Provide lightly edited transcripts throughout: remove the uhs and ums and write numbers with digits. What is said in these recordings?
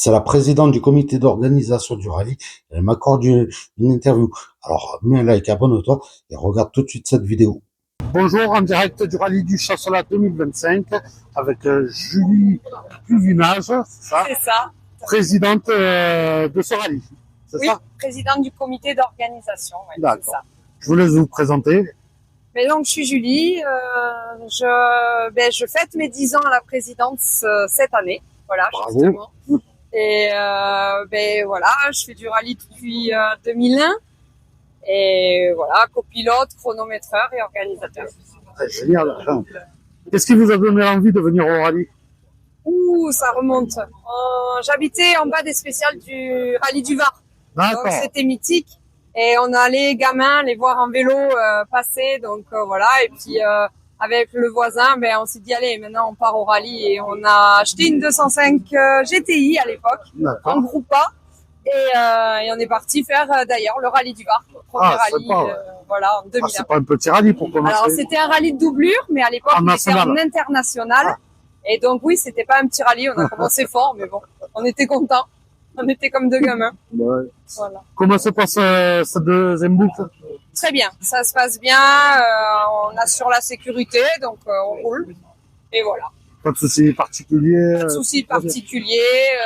C'est la présidente du comité d'organisation du rallye. Elle m'accorde une interview. Alors, mets un like, abonne-toi et regarde tout de suite cette vidéo. Bonjour, en direct du rallye du Chasselas 2025 avec Julie Pluvinage, c'est ça? C'est ça. Présidente de ce rallye, c'est ça? Présidente du comité d'organisation. Ouais, D'accord. c'est ça. Je vous laisse vous présenter. Mais donc, je suis Julie. Je fête mes 10 ans à la présidence cette année. Voilà, Bravo. justement. Et voilà, je fais du rallye depuis 2001. Et voilà, copilote, chronométreur et organisateur. C'est génial. Qu'est-ce qui vous a donné envie de venir au rallye? Ouh, ça remonte. J'habitais en bas des spéciales du rallye du Var. D'accord. Donc c'était mythique. Et on allait, gamins, les voir en vélo passer. Donc voilà. Et puis avec le voisin, on s'est dit, allez, maintenant on part au rallye. Et on a acheté une 205 GTI à l'époque, en groupe A. Et on est parti faire d'ailleurs le rallye du Var. Le premier rallye, voilà, en 2001. C'est pas un petit rallye pour commencer. Alors c'était un rallye de doublure, mais à l'époque on était en international. Et donc oui, c'était pas un petit rallye, on a commencé fort, mais bon, on était contents. On était comme deux gamins. Ouais. Voilà. Comment se passe cette deuxième boucle? Très bien, ça se passe bien, on assure la sécurité, donc on roule. Et voilà. Pas de soucis particuliers? Pas de soucis particuliers.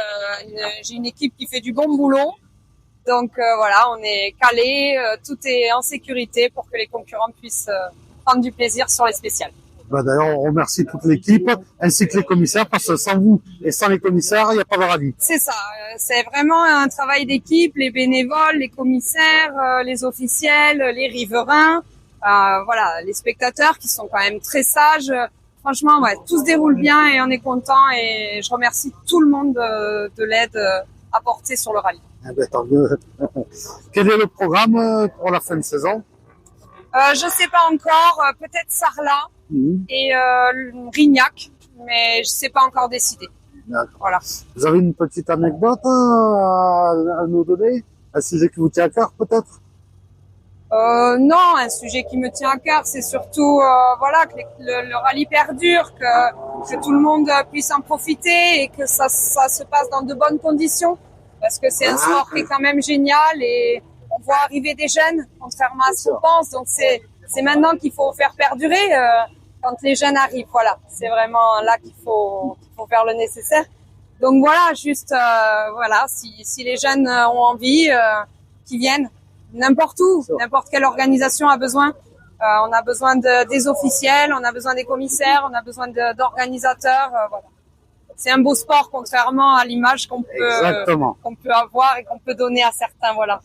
J'ai une équipe qui fait du bon boulot. Donc voilà, on est calé, tout est en sécurité pour que les concurrents puissent prendre du plaisir sur les spéciales. D'ailleurs, on remercie toute l'équipe, ainsi que les commissaires, parce que sans vous et sans les commissaires, il n'y a pas de rallye. C'est ça, c'est vraiment un travail d'équipe, les bénévoles, les commissaires, les officiels, les riverains, voilà, les spectateurs qui sont quand même très sages. Franchement, ouais, tout se déroule bien et on est content et je remercie tout le monde de l'aide apportée sur le rallye. Tant mieux. Quel est le programme pour la fin de saison? Je sais pas encore, peut-être Sarlat et Rignac, mais je sais pas encore décider. Voilà. Vous avez une petite anecdote à nous donner? Un sujet qui vous tient à cœur peut-être? Non, un sujet qui me tient à cœur, c'est surtout voilà, que le rallye perdure, que tout le monde puisse en profiter et que ça se passe dans de bonnes conditions, parce que c'est un sport qui est quand même génial et on voit arriver des jeunes, contrairement à ce qu'on pense. Donc c'est maintenant qu'il faut faire perdurer quand les jeunes arrivent. Voilà, c'est vraiment là qu'il faut faire le nécessaire. Donc voilà, juste voilà, si les jeunes ont envie, qu'ils viennent n'importe où, n'importe quelle organisation a besoin. On a besoin des officiels, on a besoin des commissaires, on a besoin d'organisateurs. Voilà. C'est un beau sport, contrairement à l'image qu'on peut avoir et qu'on peut donner à certains. Voilà.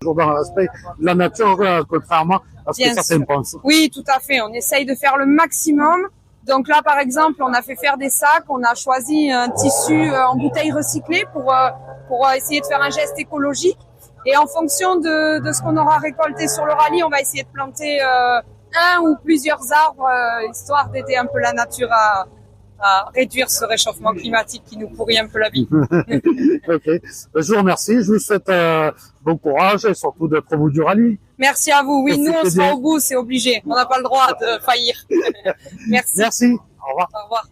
Toujours dans l'aspect de la nature, contrairement à ce que certains pensent. Oui, tout à fait. On essaye de faire le maximum. Donc là, par exemple, on a fait faire des sacs. On a choisi un tissu en bouteille recyclée pour essayer de faire un geste écologique. Et en fonction de ce qu'on aura récolté sur le rallye, on va essayer de planter un ou plusieurs arbres, histoire d'aider un peu la nature à réduire ce réchauffement climatique qui nous pourrit un peu la vie. Ok. Je vous remercie. Je vous souhaite bon courage et surtout d'être au bout du rallye. Merci à vous. Oui, nous, on sera au bout, c'est obligé. On n'a pas le droit de faillir. Merci. Merci. Au revoir. Au revoir.